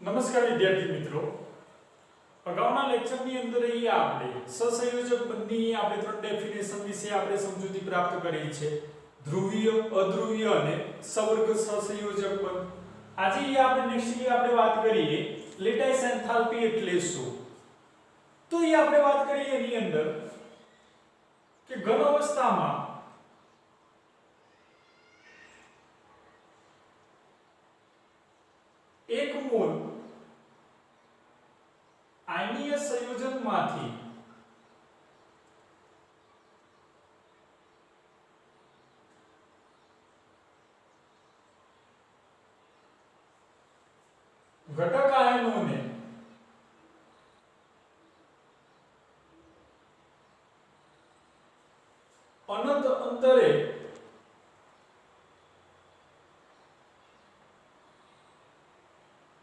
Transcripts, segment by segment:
નમસ્કાર વિદ્યાર્થી મિત્રો, અગાઉના લેક્ચરની અંદર આપણે સહસંયોજક બંધની આપણે ત્રણ ડેફિનેશન વિશે આપણે સમજૂતી પ્રાપ્ત કરી છે. ધ્રુવીય, અધ્રુવીય અને સવર્ગ સહસંયોજક બંધ. આજે આપણે નેક્સ્ટલી આપણે વાત કરીએ લેટાઇસ એન્થાલ્પી એટલે શું. તો આપણે વાત કરીએ એની અંદર કે ઘન અવસ્થામાં એક મોલ આયનીય સંયોજનમાંથી ઘટક આયનોને અનંત અંતરે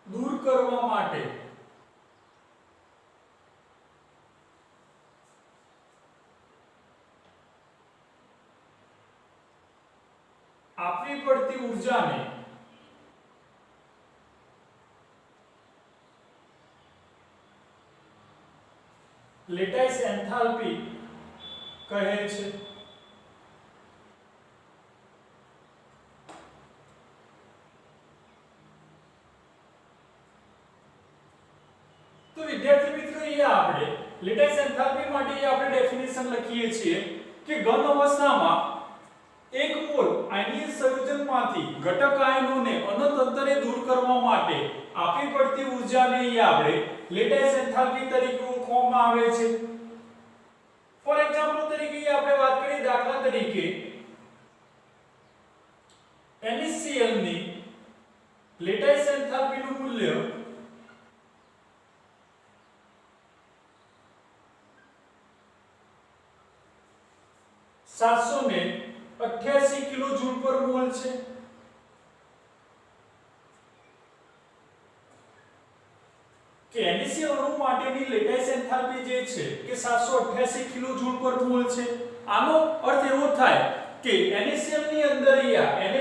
દૂર કરવા માટે આપવી પડતી ઊર્જાને લેટાઇસ એન્થાલ્પી કહે છે. તો વિદ્યાર્થી મિત્રો, આપણે લેટાઇસ એન્થાલ્પી માટે આપણે ડેફિનેશન લખીએ છીએ કે ઘન અવસ્થામાં એક મોલ આયનીય સંયોજનમાંથી ઘટક આયનોને અનંત અંતરે દૂર કરવા માટે આપવી પડતી ઊર્જાને આપણે લેટાઇસ એન્થાલ્પી તરીકે ઓળખવામાં આવે છે. ફોર એક્ઝામ્પલ તરીકે આપણે વાત કરીએ, દાખલા તરીકે NaCl ની લેટાઇસ એન્થાલ્પીનું મૂલ્ય 788 કિલો જૂલ પર મોલ છે. કે NaCl અણુ માટેની લેટાઇસ એન્થાલ્પી જે છે કે 788 કિલો જૂલ પર મોલ છે. આનો અર્થ એવો થાય કે NaCl ની અંદર Na+ અને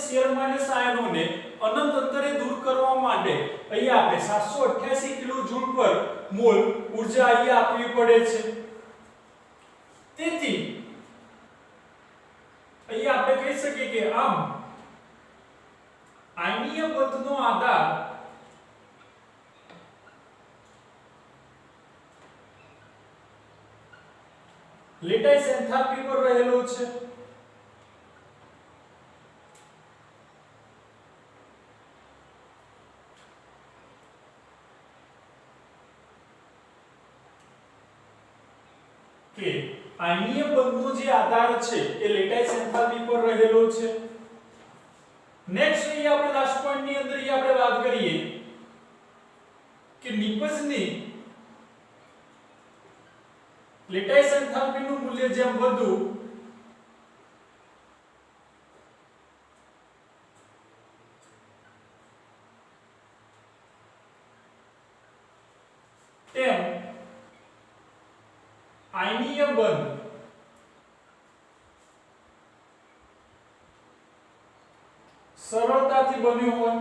Cl- આયનોને અનંત અંતરે દૂર કરવા માટે અહીંયા આપણે 788 કિલો જૂલ પર મોલ ઊર્જા અહીંયા આપવી પડે છે. તેથી અહીંયા આપણે કહી શકીએ કે આમ આયનીય બંધનો આધાર લેટાઇસ એન્થાલ્પી પર રહેલો છે. કે આયનીય બંધનો જે આધાર છે એ લેટાઇસ એન્થાલ્પી પર રહેલો છે. નેક્સ્ટ અહીંયા આપણે લાસ્ટ પોઈન્ટ ની અંદર આપણે વાત કરીએ કે નિપજની લેટાઇસ એન્થાલ્પીનું મૂલ્ય જેમ વધુ તેમ આયનીય બંધ સરળતાથી બન્યો હોય.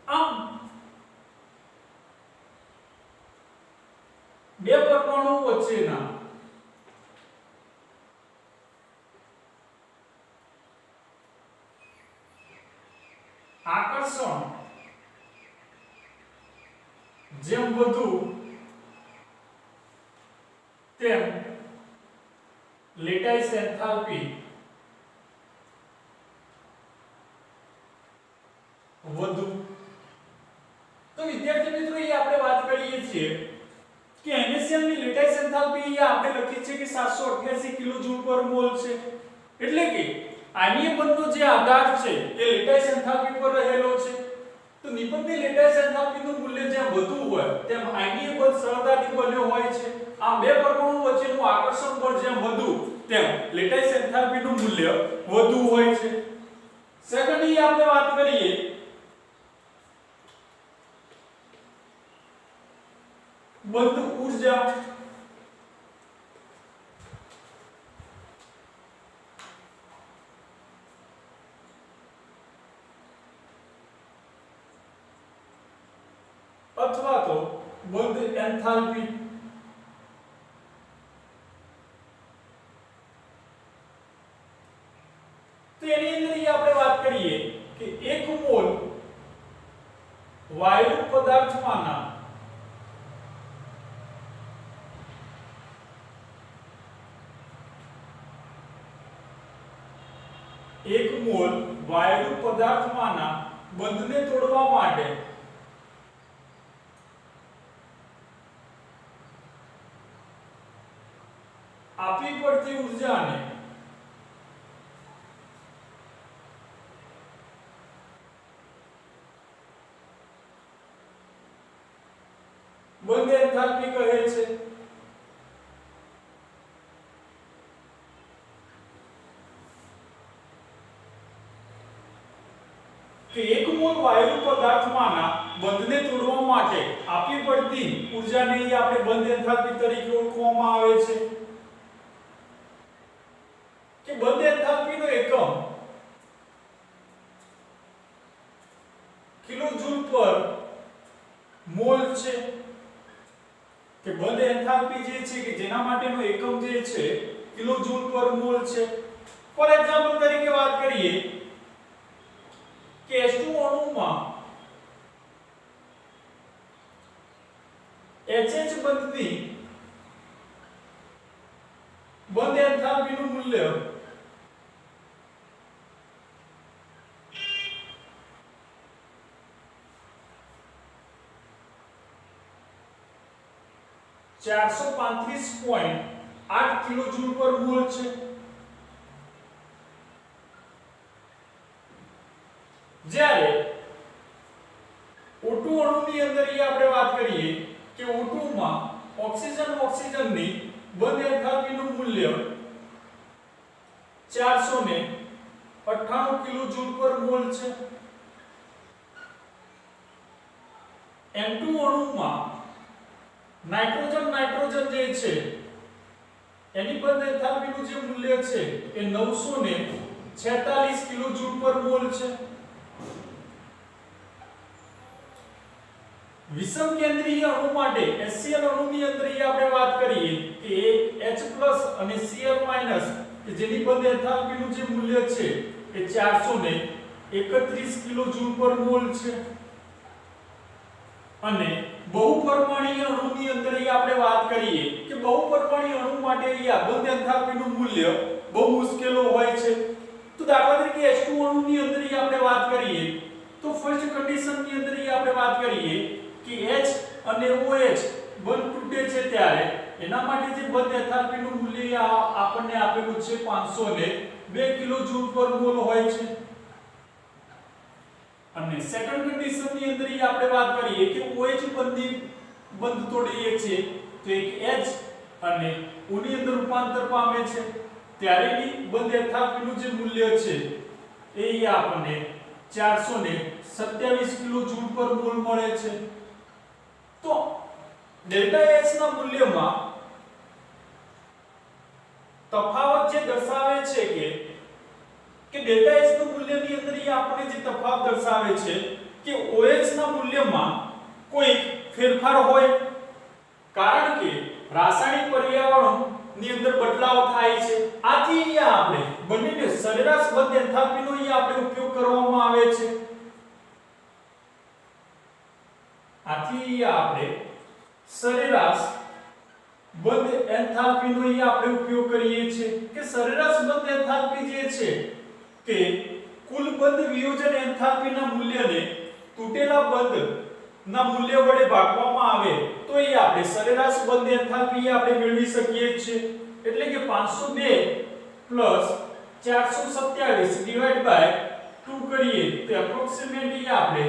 આમ બે પરમાણુ વચ્ચેના આકર્ષણ જેમ વધુ તેમ લેટાઇસ એન્થાલ્પી વધુ. તો વિદ્યાર્થી મિત્રો, આપણે વાત કરીએ છીએ કે NaCl ની લેટાઇસ એન્થાલ્પી આપણે લખી છે કે 788 કિલો જૂલ પર મોલ છે. એટલે કે આયનીય બંધનો જે આધાર છે એ લેટાઇસ એન્થાલ્પી પર રહેલો છે. તો નિપજની લેટાઇસ એન્થાલ્પીનું મૂલ્ય જેમ વધુ હોય તેમ આયનીય બંધ સરળતાથી બન્યો હોય છે. આ બે પરમાણુ વચ્ચેનું આકર્ષણ બળ જેમ વધુ તેમ લેટાઇસ એન્થાલ્પીનું મૂલ્ય વધુ હોય છે. સેકન્ડલી આપણે વાત કરીએ બંધ ઊર્જા અથવા તો બંધ એન્થાલ્પી. તો એની અંદર આપણે વાત કરીએ કે 1 મોલ વાયુ પદાર્થમાંના 1 મોલ વાયુ પદાર્થમાંના બંધને તોડવા માટે આપવી પડતી ઊર્જાને બંધ એન્થાલ્પી કહે છે. કે 1 મોલ વાયુ પદાર્થમાંના બંધને તોડવા માટે આપવી પડતી ઊર્જાને આપણે બંધ એન્થાલ્પી તરીકે ઓળખવામાં આવે છે. કે બંધ એન્થાલ્પીનો એકમ કિલોજૂલ પર મોલ છે. કે બંધ એન્થાલ્પી જે છે કે જેના માટેનો એકમ જે છે કિલોજૂલ પર મોલ છે. ફોર એક્ઝામ્પલ તરીકે વાત કરીએ કે H2 અણુમાં HH બંધની બંધ એન્થાલ્પીનું મૂલ્ય 435.8 કિલોજૂલ પર મોલ છે. જ્યારે O2 અણુની અંદર આપણે વાત કરીએ કે O2 માં ઓક્સિજનની બંધ એન્થાલ્પીનું મૂલ્ય 498 કિલોજૂલ પર મોલ છે. N2 અણુમાં નાઇટ્રોજન જે છે એની બંધ એન્થાલ્પીનું જે મૂલ્ય છે એ 946 કિલોજૂલ પર મોલ છે. વિષમ કેન્દ્રીય અણુ માટે HCl અણુની અંદર આપણે વાત કરીએ કે H+ અને Cl- કે જેની બંધ એન્થાલ્પીનું જે મૂલ્ય છે એ 431 કિલોજૂલ પર મોલ છે. અને બહુપરમાણુય અણુની અંદર આપણે વાત કરીએ કે બહુપરમાણુય અણુ માટે બંધ એન્થાલ્પીનું મૂલ્ય બહુ મુશ્કેલ હોય છે. તો દાખલા તરીકે H2 અણુની અંદર આપણે વાત કરીએ તો ફર્સ્ટ કન્ડિશનની અંદર આપણે વાત કરીએ કે H અને OH બંધ તૂટે છે ત્યારે એના માટે જે બંધ એન્થાલ્પીનું મૂલ્ય આપણને આપેલું છે 502 કિલોજૂલ પર મોલ હોય છે. અને સેકન્ડ કન્ડિશનની અંદર આપણે વાત કરીએ કે OH બંધ તોડીએ છે તો એક H અને O ની અંદર રૂપાંતર પામે છે ત્યારે એની બંધ એન્થાલ્પીનું જે મૂલ્ય છે એ આપણને 427 કિલોજૂલ પર મોલ મળે છે. તો ડેલ્ટા H ના મૂલ્યમાં તફાવત જે દર્શાવે છે કે ડેલ્ટા H નું મૂલ્યની અંદર આપણે જે તફાવત દર્શાવે છે કે OH ના મૂલ્યમાં કોઈ ફેરફાર હોય કારણ કે રાસાયણિક પર્યાવરણની અંદર બદલાવ થાય છે. આથી આપણે બંનેને સરેરાશ બંધ એન્થાલ્પીનો આપણે ઉપયોગ કરવામાં આવે છે. આથી આપણે સરેરાશ બંધ એન્થાલ્પીનો આપણે ઉપયોગ કરીએ છીએ કે સરેરાશ બંધ એન્થાલ્પી જે છે કે કુલ બંધ વિયોજન એન્થાલ્પીના મૂલ્યને તૂટેલા બંધ ના મૂલ્ય વડે ભાગવામાં આવે તો આપણે સરેરાશ બંધ એન્થાલ્પી આપણે મેળવી શકીએ છીએ. એટલે કે 502 427 ડિવાઇડ બાય 2 કરીએ તો એપ્રોક્સિમેટલી આપણે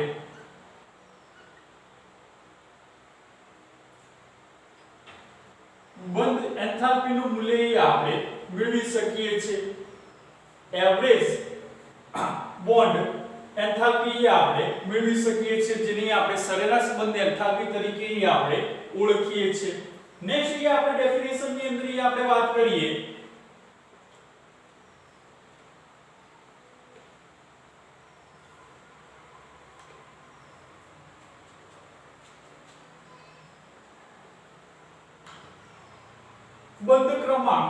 બંધ એન્થાલ્પીનું મૂલ્ય આપણે મેળવી શકીએ છીએ. એવરેજ બોન્ડ એન્થાલ્પી આપણે મેળવી શકીએ છીએ જેની આપણે સરેરાશ બંધ એન્થાલ્પી તરીકે આપણે ઓળખીએ છીએ. નેક્સ્ટ આપણે ડેફિનેશનની અંદર આપણે વાત કરીએ બંધ ક્રમાંક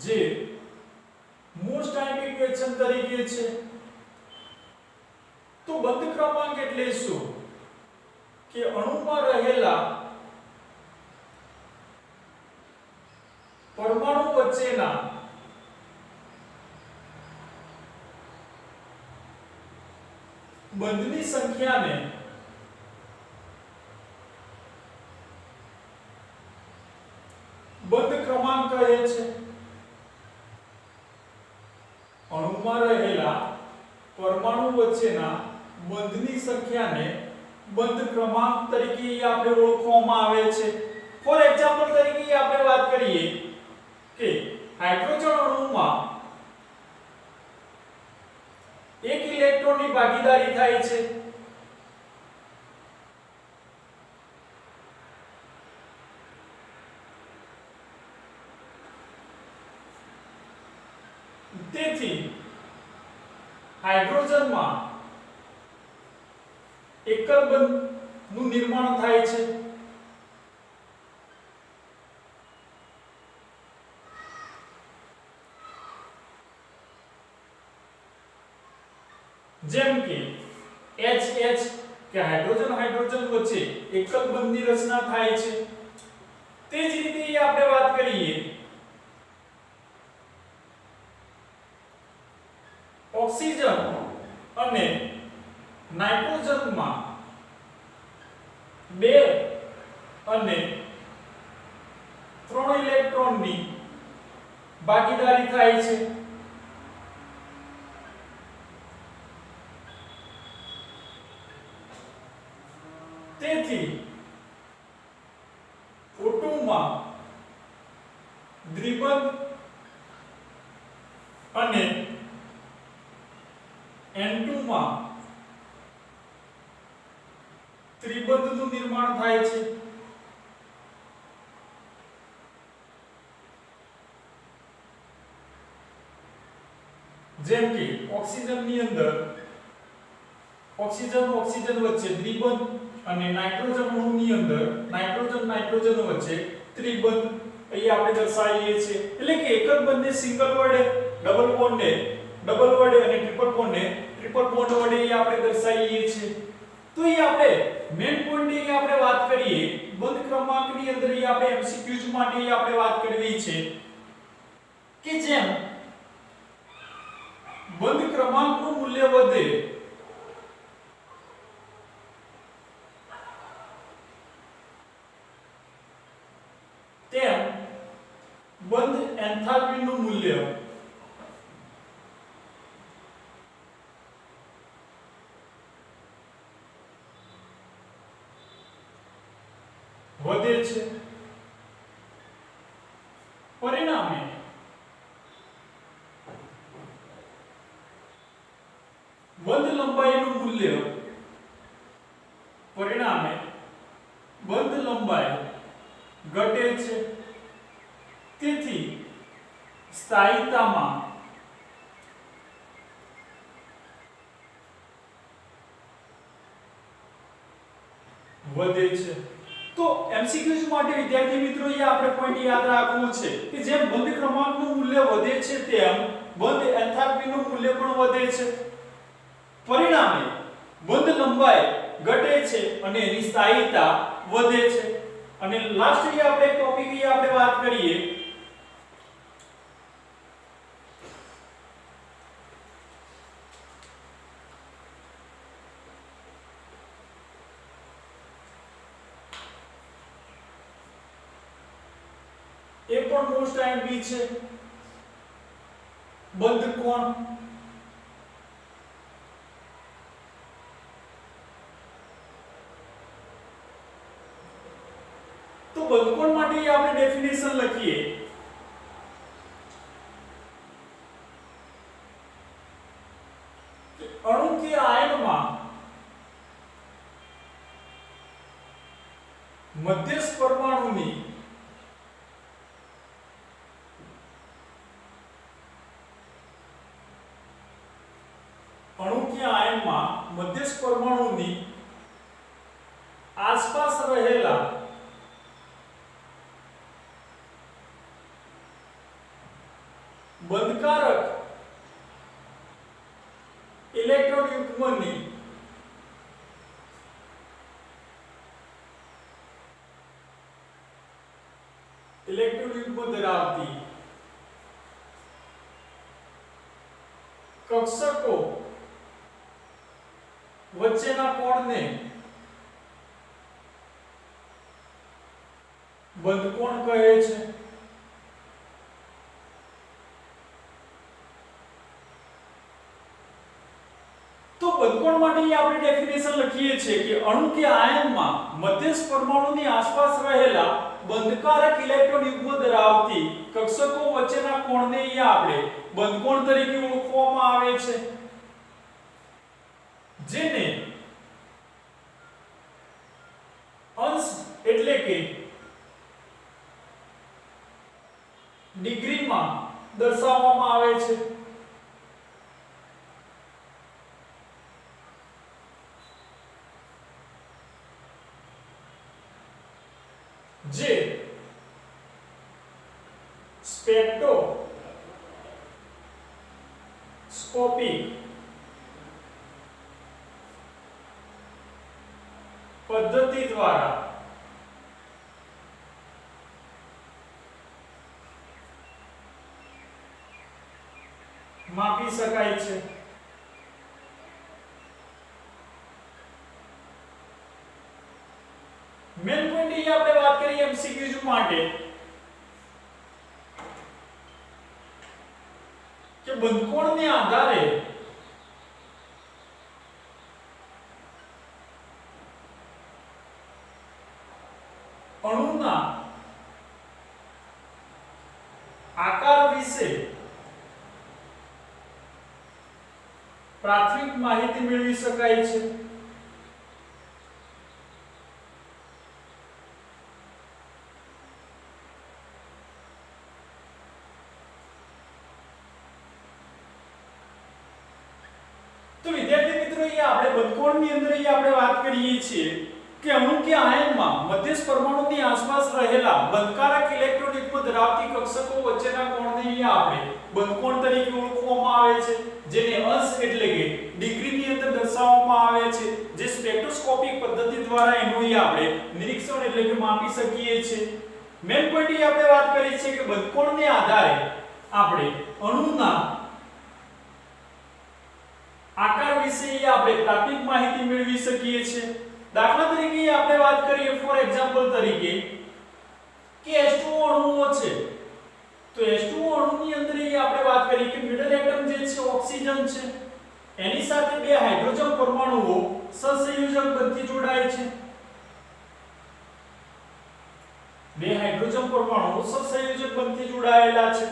જે મોસ્ટ ટાઈપ ઇક્વેશન તરીકે છે. તો બંધ ક્રમાંક એટલે શું કે અણુમાં રહેલા પરમાણુ વચ્ચેના બંધની સંખ્યાને બંધ ક્રમાંક કહે છે. અણુમાં રહેલા પરમાણુ વચ્ચેના બંધની સંખ્યાને બંધ ક્રમાંક તરીકે આપણે ઓળખવામાં આવે છે. ફોર એક્ઝામ્પલ તરીકે આપણે વાત કરીએ કે હાઇડ્રોજન અણુમાં એક ઇલેક્ટ્રોનની ભાગીદારી થાય છે. તેથી હાઇડ્રોજનમાં એકલ બંધનું નિર્માણ થાય છે. જેમ કે HH કે હાઇડ્રોજન હાઇડ્રોજન વચ્ચે એકલ બંધની રચના થાય છે. તે જ રીતે આપણે વાત કરીએ ઓક્સિજન અને નાઇટ્રોજનમાં 2 અને 3 ઇલેક્ટ્રોનની ભાગીદારી થાય છે. તેથી O2 માં દ્વિબંધ અને N2 માં ત્રિબંધનું નિર્માણ થાય છે. જેમ કે ઓક્સિજનની અંદર ઓક્સિજન ઓક્સિજન વચ્ચે દ્વિબંધ અને નાઇટ્રોજન અણુની અંદર નાઇટ્રોજન નાઇટ્રોજન વચ્ચે ત્રિબંધ અહીં આપણે દર્શાવીએ છીએ. એટલે કે એક જ બંધને સિંગલ વડે, ડબલ બોન્ડને ડબલ વડે અને ટ્રિપલ બોન્ડને ટ્રિપલ બોન્ડ વડે આપણે દર્શાવીએ છીએ. તો અહીં આપણે મેઈન પોઈન્ટ ની આપણે વાત કરીએ બંધ ક્રમાંકની અંદર આપણે MCQs માટે આપણે વાત કરવી છે કે જેમ બંધ ક્રમાંકનું મૂલ્ય વધે તેમ બંધ એન્થાલ્પીનું મૂલ્ય વધે છે. પરિણામે બંધ લંબાઈનું મૂલ્ય બંધ લંબાઈ ઘટે છે. તેથી સ્થાયીતામાં વધે છે. તો MCQs માટે વિદ્યાર્થી મિત્રો એ આપણે પોઈન્ટ યાદ રાખવું છે કે જેમ બંધ ક્રમાંકનું મૂલ્ય વધે છે તેમ બંધ એન્થાલ્પીનું મૂલ્ય પણ વધે છે. પરિણામે બંધ લંબાઈ ઘટે છે અને એની સ્થાયીતા વધે છે. અને લાસ્ટ આપણે ટોપિક આપણે વાત કરીએ એ પણ મોસ્ટ ટાઈમ બી છે બંધ કોણ. તો બંધ કોણ માટે આપણે ડેફિનેશન લખીએ અણુ કે આયનમાં મધ્યસ્થ પરમાણુની अणु के आयन में मध्यस्थ परमाणुनी आसपास रहेला बंधकारक इलेक्ट्रॉन युग्मनी इलेक्ट्रॉन युग्म धरावती कक्षको वच्चेना कोणने बंधकोण કહે છે। तो बंधकोण માટે આપણે ડેફિનેશન લખીએ છીએ કે અણુ કે આયનમાં મધ્યસ્થ પરમાણુની આસપાસ રહેલા બંધકારક ઇલેક્ટ્રોન યુગ્મ ધરાવતી કક્ષકો વચ્ચેના કોણને આપણે બંધકોણ તરીકે ઓળખવામાં આવે છે, જેને અંશ એટલે કે ડિગ્રીમાં દર્શાવવામાં આવે છે। જે સ્પેક્ટ્રોસ્કોપિક પદ્ધતિ દ્વારા માપી શકાય છે। મેન પોઈન્ટ એ આપણે વાત કરીએ એમસીક્યુ માટે કે બંધકોણને આધારે અણુના આકાર વિશે પ્રાથમિક માહિતી મેળવી શકાય છે। तो विद्यार्थी मित्रों ये આપણે બંધકોણની અંદર આપણે વાત કરીએ છીએ કે અણુ કે આયનમાં મધ્યસ્થ પરમાણુની આસપાસ રહેલા બંધકારક ઇલેક્ટ્રોન યુગ્મ ધરાવતી કક્ષકો વચ્ચેના કોણને આપણે બંધકોણ તરીકે ઓળખવામાં આવે છે, જેને અંશ એટલે કે ડિગ્રીની અંદર દર્શાવવામાં આવે છે, જે સ્પેક્ટ્રોસ્કોપિક પદ્ધતિ દ્વારા એનું આપણે નિરીક્ષણ એટલે કે માપી શકીએ છીએ। મેન પોઈન્ટ એ આપણે વાત કરી છે કે બંધકોણને આધારે આપણે અણુના આકાર વિશે આપણે પ્રાથમિક માહિતી મેળવી શકીએ છીએ। દાખલા તરીકે આપણે વાત કરીએ ફોર એક્ઝામ્પલ તરીકે કે H2O અણુઓ છે, તો H2O અણુની અંદર આપણે વાત કરીએ કે મિડલ એટમ જે છે ઓક્સિજન છે, એની સાથે બે હાઇડ્રોજન પરમાણુઓ સહસંયોજક બનથી જોડાય છે। બે હાઇડ્રોજન પરમાણુઓ સહસંયોજક બનથી જોડાયેલા છે,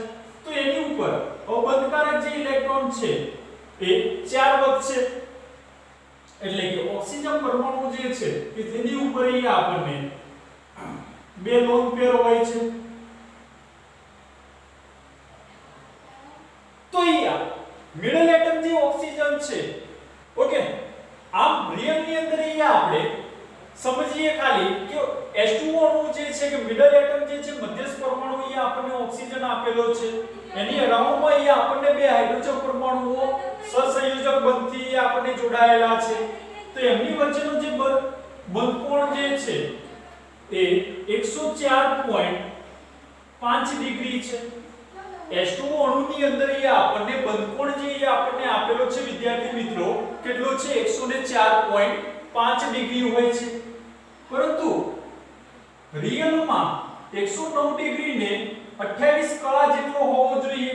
તો એની ઉપર અબંધકારક જે ઇલેક્ટ્રોન છે એ 4 વધશે, એટલે કે ઓક્સિજન પરમાણુ જે છે કે તેની ઉપર આપણને બે લોન પેર હોય છે। તો મિડલ એટમ જે ઓક્સિજન છે, ઓકે, આમ રિયલ ની અંદર આપણે સમજીએ ખાલી કે H2O અણુ જે છે કે મિડલ એટમ જે છે મધ્યસ્થ પરમાણુ આપણને ઓક્સિજન આપેલો છે, એની અરાઉન્ડમાં આપણને બે હાઇડ્રોજન પરમાણુઓ સહસંયોજક બંધથી આપણને જોડાયેલા છે, તો એમની વચ્ચેનો જે બંધકોણ જે છે એ 104.5 ડિગ્રી છે। H2O અણુની અંદર આપણને બંધકોણ જે આપણને આપેલો છે વિદ્યાર્થી મિત્રો કેટલો છે 104.5 ડિગ્રી હોય છે, પરંતુ રિયલમાં 109 ડિગ્રી ને 28 કળા જેટલો હોવો જોઈએ।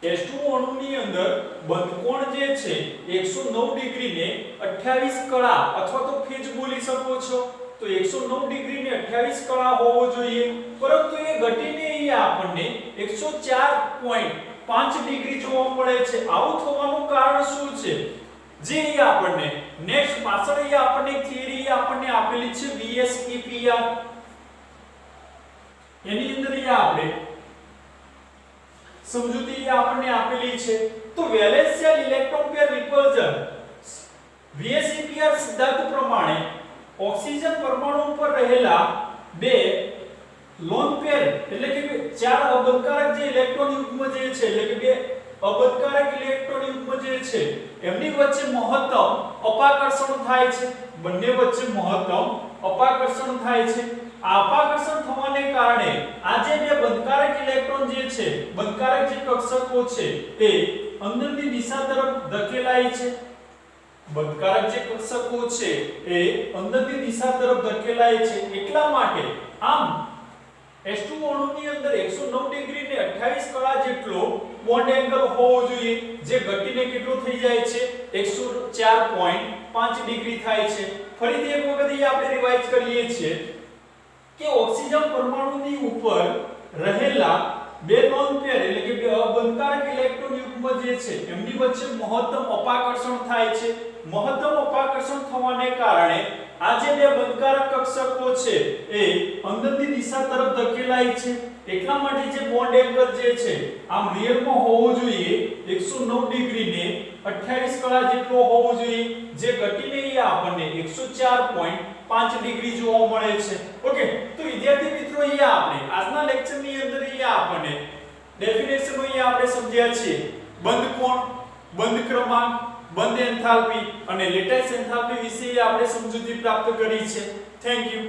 H2O અણુની અંદર બંધકોણ જે છે 109 ડિગ્રી ને 28 કળા અથવા તો ફેજ બોલી શકો છો, તો 109 ડિગ્રી ને 28 કળા હોવો જોઈએ, પરંતુ એ ઘટીને આપણને 104.5 ડિગ્રી જોવા મળે છે। આવું થવાનું કારણ શું છે? જે આપણને નેક્સ્ટ પાછળ આપણને થિયરી આપણને આપેલી છે VSEPR, એની અંદર આપણે સમજૂતી આપણને આપેલી છે। તો વેલેન્સ શેલ ઇલેક્ટ્રોન પેર રહેલા બે લોન પેર એટલે કે ચાર અબંધકારક જે ઇલેક્ટ્રોન યુગ્મ જે છે એટલે કે બે અબંધકારક ઇલેક્ટ્રોન યુગ્મ જે છે એમની વચ્ચે મહત્તમ અપાકર્ષણ થાય છે, બંને વચ્ચે મહત્તમ અપાકર્ષણ થાય છે। આ અપાકર્ષણ થવાને કારણે આ જે બે બંધકારક ઇલેક્ટ્રોન જે છે, બંધકારક જે કક્ષકો છે તે અંદરની દિશા તરફ ધકેલાય છે। બંધકારક જે કક્ષકો છે એ અંદરની દિશા તરફ ધકેલાય છે, એટલા માટે આમ S2 અણુની અંદર 109 ડિગ્રી ને 28 કળા જેટલો બોન્ડ એંગલ હોવો જોઈએ, જે ઘટીને કેટલો થઈ જાય છે 104.5 ડિગ્રી થાય છે। ફરીથી એક વખત અહીં આપણે રિવાઇઝ કરીએ છીએ કે ઓક્સિજન પરમાણુની ઉપર રહેલા બે લોન પેર એટલે કે બે અબંધકારક ઇલેક્ટ્રોન યુગ્મ જે છે એમની વચ્ચે મહત્તમ અપાકર્ષણ થાય છે। મહત્તમ અપાકર્ષણ થવાને કારણે આ જે બે બંધકારક કક્ષકો છે એ અંદરની દિશા તરફ ધકેલાય છે, એટલા માટે જે બોન્ડ એંગલ જે છે આમ રિયલમાં હોવો જોઈએ 109 ડિગ્રી ને 28 કળા જેટલો હોવો જોઈએ, જે ઘટીને અહીંયા આપણને 104.5 ડિગ્રી જોવા મળે છે। ઓકે, તો વિદ્યાર્થી મિત્રો અહીંયા આપણે આજના લેક્ચરની અંદર અહીંયા આપણને ડેફિનેશનો અહીંયા આપણે સમજ્યા છે, બંધ કોણ, બંધ ક્રમાંક, બંધ એન્થાલ્પી અને લેટાઇસ એન્થાલ્પી વિશે આપણે સમજૂતી પ્રાપ્ત કરી છે। Thank you.